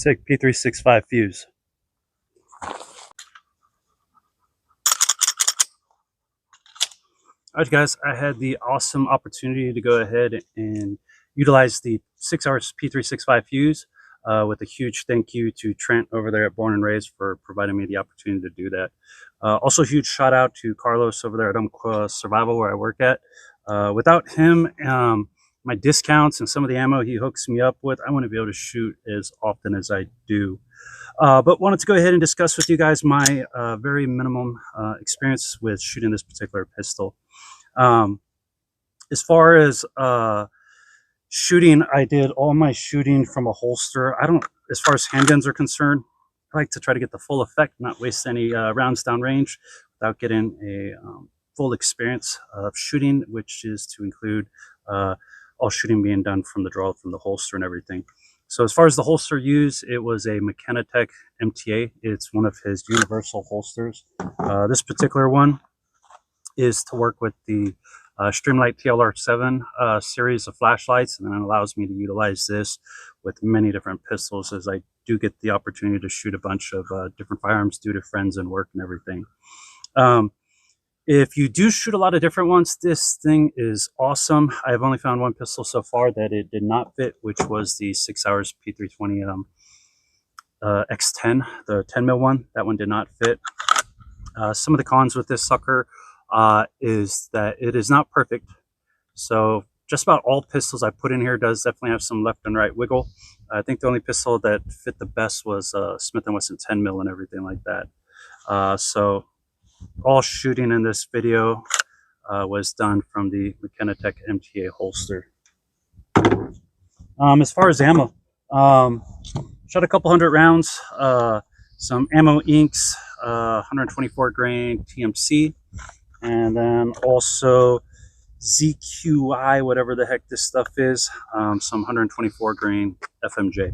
Sig P365 Fuse. Alright guys, I had the awesome opportunity to go ahead and utilize the 6-hour P365 Fuse with a huge thank you to Trent over there at Born and Raised for providing me the opportunity to do that. Also a huge shout out to Carlos over there at Survival where I work at. Without him, my discounts and some of the ammo he hooks me up with, I wouldn't be able to shoot as often as I do. But wanted to go ahead and discuss with you guys my very minimum experience with shooting this particular pistol. As far as shooting, I did all my shooting from a holster. As far as handguns are concerned, I like to try to get the full effect, not waste any rounds downrange without getting a full experience of shooting, which is to include all shooting being done from the draw, from the holster and everything. So as far as the holster used, it was a Mechanitech MTA. It's one of his universal holsters. This particular one is to work with the Streamlight TLR7 series of flashlights, and then it allows me to utilize this with many different pistols, as I do get the opportunity to shoot a bunch of different firearms due to friends and work and everything. If you do shoot a lot of different ones, this thing is awesome. I've only found one pistol so far that it did not fit, which was the 6 hours P320 X10, the 10 mil one. That one did not fit. Some of the cons with this sucker is that it is not perfect. So just about all pistols I put in here does definitely have some left and right wiggle. I think the only pistol that fit the best was Smith & Wesson 10 mil and everything like that. So all shooting in this video was done from the Mechanitech MTA holster. As far as ammo, shot a couple hundred rounds, some ammo inks, 124 grain TMC, and then also ZQI, whatever the heck this stuff is, some 124 grain FMJ.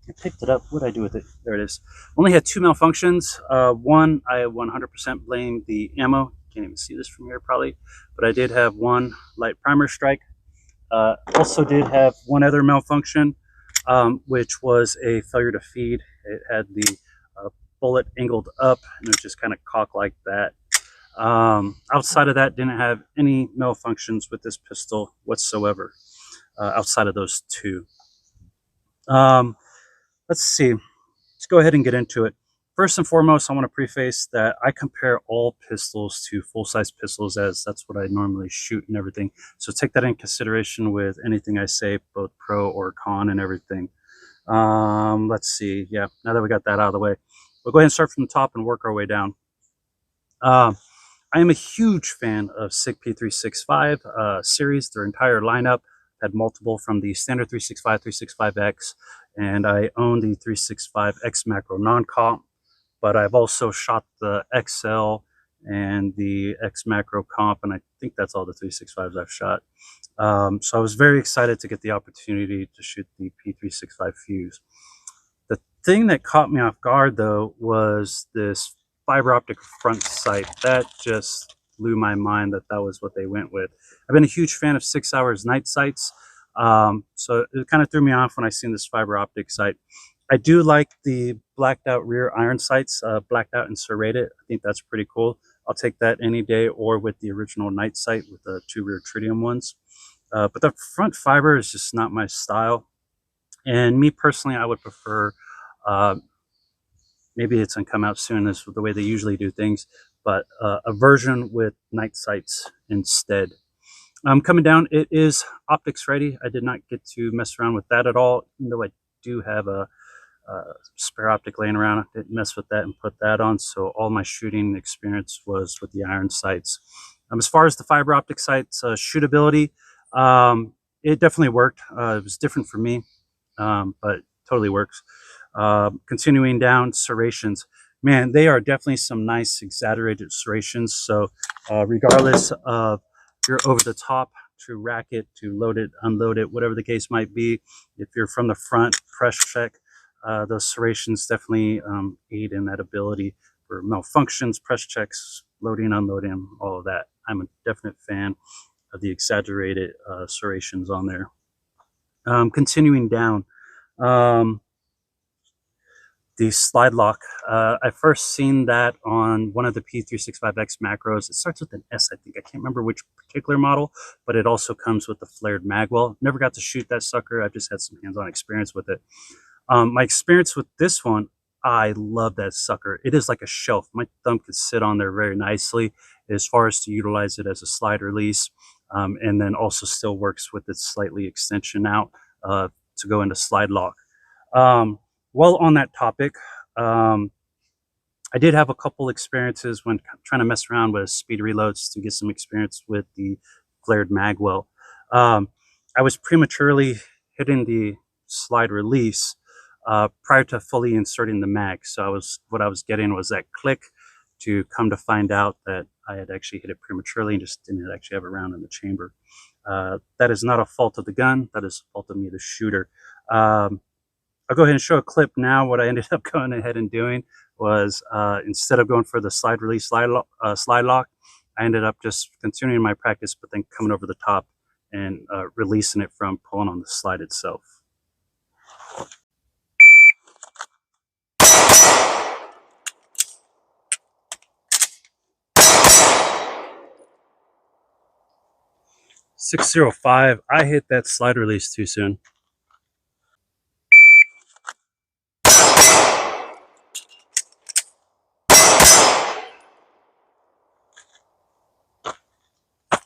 I picked it up. What did I do with it? There it is. Only had 2 malfunctions. One, I 100% blame the ammo. Can't even see this from here probably, but I did have one light primer strike. Also did have one other malfunction, which was a failure to feed. It had the bullet angled up, and it was just kind of cocked like that. Outside of that, didn't have any malfunctions with this pistol whatsoever, outside of those two. Let's see. Let's go ahead and get into it. First and foremost, I want to preface that I compare all pistols to full-size pistols, as that's what I normally shoot and everything. So take that in consideration with anything I say, both pro or con and everything. Let's see. Yeah, now that we got that out of the way, we'll go ahead and start from the top and work our way down. I am a huge fan of Sig P365 series, their entire lineup. Had multiple from the standard 365, 365X, and I own the 365X macro non-comp, but I've also shot the XL and the X macro comp, and I think that's all the 365s I've shot. So I was very excited to get the opportunity to shoot the P365 Fuse. The thing that caught me off guard, though, was this fiber optic front sight. That just blew my mind that was what they went with. I've been a huge fan of 6 hours night sights, so it kind of threw me off when I seen this fiber optic sight. I do like the blacked out rear iron sights, blacked out and serrated. I think that's pretty cool. I'll take that any day, or with the original night sight with the 2 rear tritium ones. But the front fiber is just not my style. And me personally, I would prefer, maybe it's gonna come out soon, this is the way they usually do things, but a version with night sights instead. Coming down, it is optics ready. I did not get to mess around with that at all, even though I do have a spare optic laying around. I didn't mess with that and put that on, so all my shooting experience was with the iron sights. As far as the fiber optic sights shootability, it definitely worked. It was different for me, but totally works. Continuing down, serrations. Man, they are definitely some nice exaggerated serrations. So regardless of if you're over the top to rack it, to load it, unload it, whatever the case might be, if you're from the front, press check, those serrations definitely aid in that ability for malfunctions, press checks, loading, unloading, all of that. I'm a definite fan of the exaggerated serrations on there. Continuing down, Um, the slide lock. I first seen that on one of the P365X macros. It starts with an S, I think. I can't remember which particular model, but it also comes with the flared magwell. Never got to shoot that sucker. I've just had some hands-on experience with it. My experience with this one, I love that sucker. It is like a shelf. My thumb could sit on there very nicely as far as to utilize it as a slide release, and then also still works with its slightly extension out to go into slide lock. Well, on that topic, um, I did have a couple experiences when trying to mess around with speed reloads to get some experience with the flared magwell. Um, I was prematurely hitting the slide release prior to fully inserting the mag. So what I was getting was that click to come to find out that I had actually hit it prematurely and just didn't actually have a round in the chamber. That is not a fault of the gun. That is a fault of me, the shooter. I'll go ahead and show a clip now. What I ended up going ahead and doing was instead of going for the slide release slide lock, I ended up just continuing my practice, but then coming over the top and releasing it from pulling on the slide itself. .605, I hit that slide release too soon.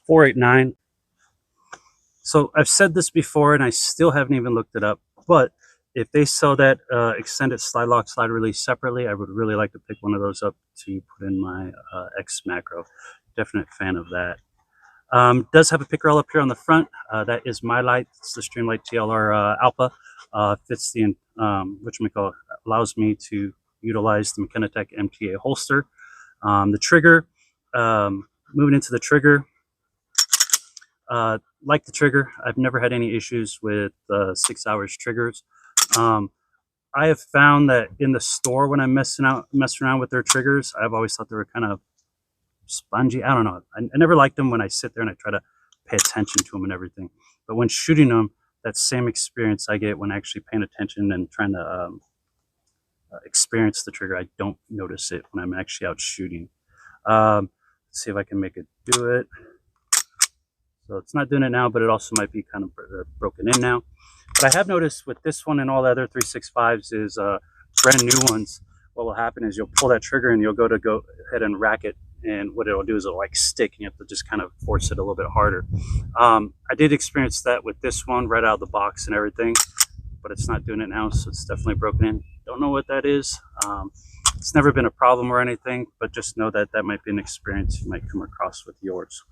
.489. So I've said this before and I still haven't even looked it up, but if they sell that extended slide lock, slide release separately, I would really like to pick one of those up to put in my X macro. Definite fan of that. Does have a pick rail up here on the front. That is my light. It's the Streamlight TLR Alpha. Fits the, whatchamacallit, allows me to utilize the Mechanitech MTA holster. The trigger, moving into the trigger, like the trigger, I've never had any issues with 6 hours triggers. I have found that in the store when I'm messing around with their triggers, I've always thought they were kind of spongy. I don't know. I never liked them when I sit there and I try to pay attention to them and everything. But when shooting them, that same experience I get when actually paying attention and trying to experience the trigger, I don't notice it when I'm actually out shooting. Let's see if I can make it do it. So it's not doing it now, but it also might be kind of broken in now. But I have noticed with this one and all the other 365s is brand new ones, what will happen is you'll pull that trigger and you'll go ahead and rack it, and what it'll do is it'll like stick and you have to just kind of force it a little bit harder. I did experience that with this one right out of the box and everything, but it's not doing it now, so it's definitely broken in. Don't know what that is. It's never been a problem or anything, but just know that that might be an experience you might come across with yours.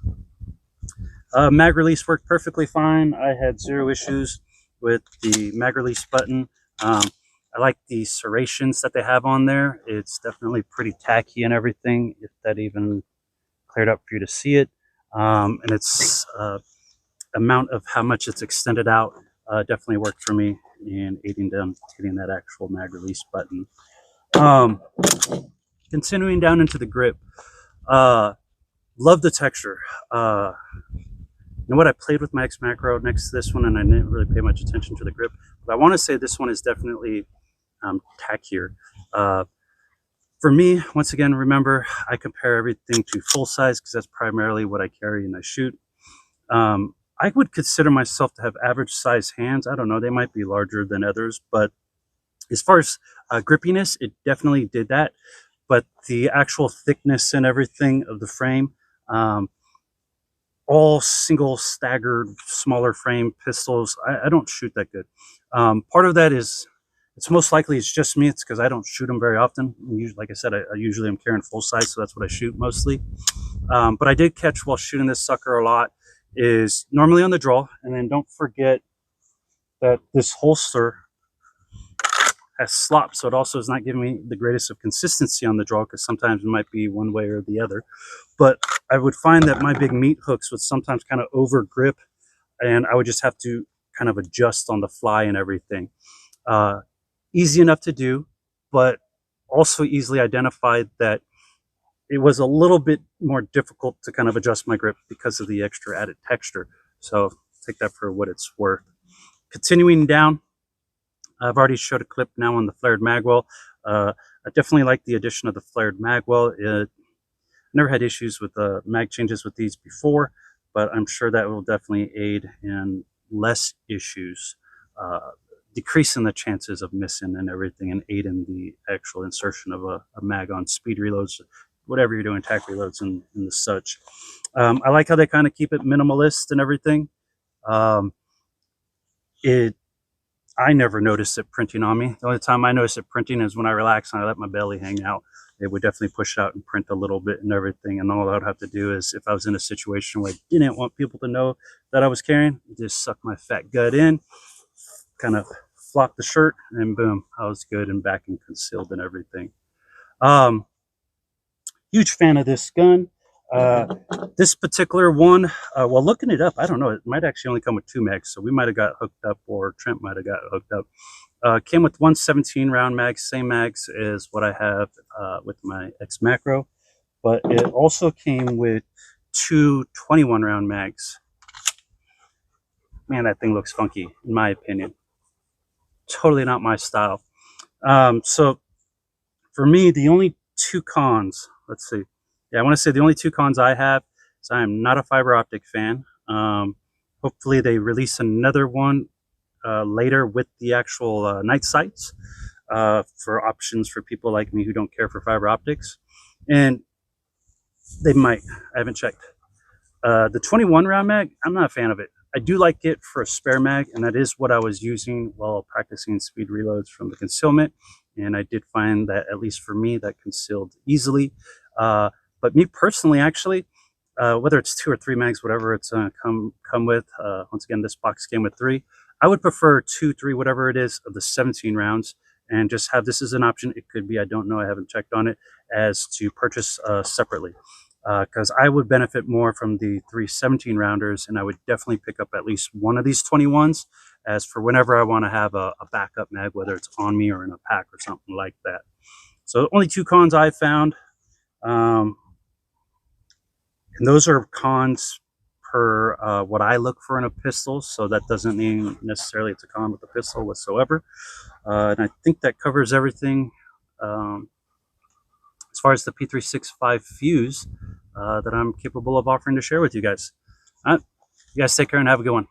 Mag release worked perfectly fine. I had zero issues with the mag release button. I like the serrations that they have on there. It's definitely pretty tacky and everything, if that even cleared up for you to see it. And its amount of how much it's extended out definitely worked for me in aiding them hitting that actual mag release button. Continuing down into the grip, love the texture. You know what, I played with my X macro next to this one and I didn't really pay much attention to the grip, but I want to say this one is definitely tackier. For me, once again, remember, I compare everything to full size because that's primarily what I carry and I shoot. I would consider myself to have average size hands. I don't know, they might be larger than others, but as far as grippiness, it definitely did that. But the actual thickness and everything of the frame, all single staggered smaller frame pistols, I don't shoot that good. Part of that is, it's most likely it's just me. It's because I don't shoot them very often. Like I said, I usually am carrying full size, so that's what I shoot mostly. But I did catch while shooting this sucker a lot is normally on the draw, and then don't forget that this holster has slop, so it also is not giving me the greatest of consistency on the draw because sometimes it might be one way or the other. But I would find that my big meat hooks would sometimes kind of over grip, and I would just have to kind of adjust on the fly and everything. Easy enough to do, but also easily identified that it was a little bit more difficult to kind of adjust my grip because of the extra added texture. So take that for what it's worth. Continuing down, I've already showed a clip now on the flared magwell. I definitely like the addition of the flared magwell. It never had issues with the mag changes with these before, but I'm sure that will definitely aid in less issues, decreasing the chances of missing and everything, and aid in the actual insertion of a mag on speed reloads, whatever you're doing, tack reloads and the such. I like how they kind of keep it minimalist and everything. Um, I never noticed it printing on me. The only time I notice it printing is when I relax and I let my belly hang out. It would definitely push out and print a little bit and everything. And all I would have to do is, if I was in a situation where I didn't want people to know that I was carrying, just suck my fat gut in, kind of flop the shirt, and boom, I was good and back and concealed and everything. Huge fan of this gun. This particular one, well, looking it up, I don't know, it might actually only come with 2 mags, so we might have got hooked up, or Trent might have got hooked up. Came with 1 17-round mag, same mags as what I have with my X Macro, but it also came with 2 21-round mags. Man, that thing looks funky, in my opinion. Totally not my style. So for me, the only 2 cons, let's see. Yeah, I want to say the only 2 cons I have is I am not a fiber optic fan. Hopefully they release another one later with the actual night sights for options for people like me who don't care for fiber optics. And they might. I haven't checked. The 21-round mag, I'm not a fan of it. I do like it for a spare mag, and that is what I was using while practicing speed reloads from the concealment. And I did find that, at least for me, that concealed easily. But me personally, actually, whether it's 2 or 3 mags, whatever it's come with, once again, this box came with 3. I would prefer 2, 3, whatever it is, of the 17 rounds, and just have this as an option. It could be, I don't know, I haven't checked on it, as to purchase separately. Because I would benefit more from the 3 17-rounders, and I would definitely pick up at least one of these 21s, as for whenever I want to have a backup mag, whether it's on me or in a pack or something like that. So only 2 cons I found. And those are cons per what I look for in a pistol, so that doesn't mean necessarily it's a con with the pistol whatsoever. And I think that covers everything as far as the P365 Fuse that I'm capable of offering to share with you guys. All right, you guys take care and have a good one.